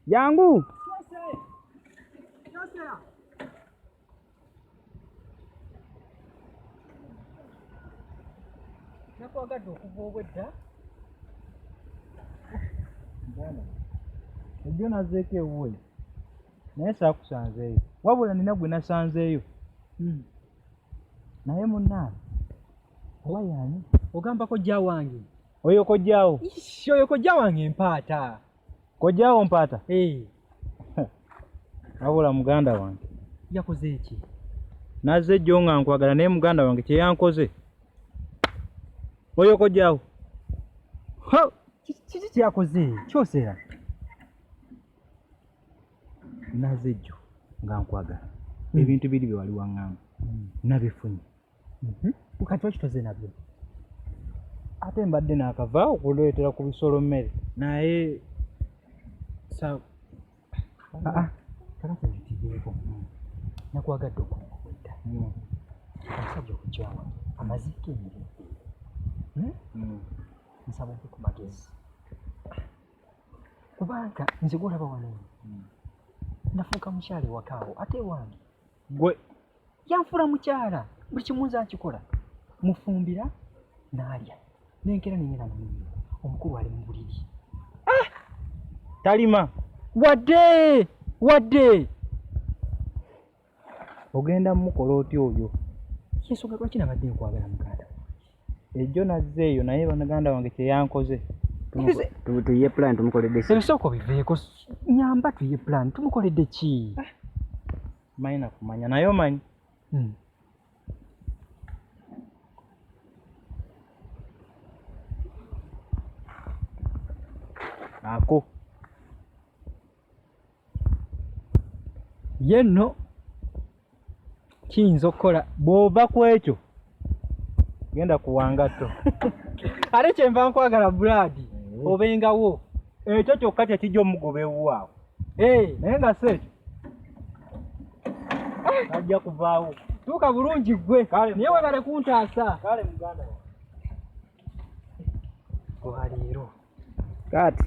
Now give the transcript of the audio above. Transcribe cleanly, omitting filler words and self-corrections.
Jangu. Nakwagadde okuva obwedda. Mbona. Ejjo nazeeko ewuwe. Naye saakusanzeeyo. Wabula nina gwe nasanzeeyo. Naye munnange. Owa yaani? Ogamba kojja wange. Oyo kojjaawo. Oyo kojja wange mpaata. Kojjaawo mpaata? Wabula muganda wange. Yakoze ki? Nazze ejjo nga nkwagala naye muganda wange kye yankoze. Oyo kojjaawo. Kiki kyakoze? Kyosera. Nazze ejjo nga nkwagala. Ebintu biri bye wali waŋŋamba. Nabifunye. Kati wakitoze nabyo. Ate mbadde naakavaawo okuleetera ku bisolo mmere. Naye Kalasa ekitibeeko. Nakwagadde okukwedda. Omusajja okujja wange amaziike ennyo. Nsaba okke ku magezi. Kubanga nze gw'olaba wano. Nafuuka mukyala ewakaawo ate wange. Gwe Yanfuula mukyala. Buli kimu nze akikola. Mufumbira n'alya. Nenkera nenyera mu nnyo. Omukulu ali mu buliri. talima. Wadde. Ogenda mukola otyo oyo. Yensonga lwaki nabadde nkwagala muganda wange. Ejjo nazzeeyo naye banaganda wange kye yankoze. Tuye plan tumukoledde ki? Ebisooka biveeko. Nyamba tuye plan tumukoledde ki? Mayina kumanya naye omanyi. Ako. Yenno kiyinza okukola bw'ova ku ekyo genda kuwangatto. ate kyenva nkwagala Bradi obengawo. Ekyo kyokka kyekijja omugoba ewuwaawo. Naye nga si ekyo ajja kuvaawo. Tuuka bulungi ggwe naye webale kuntaasa. Kale muganda Olwaleero Kati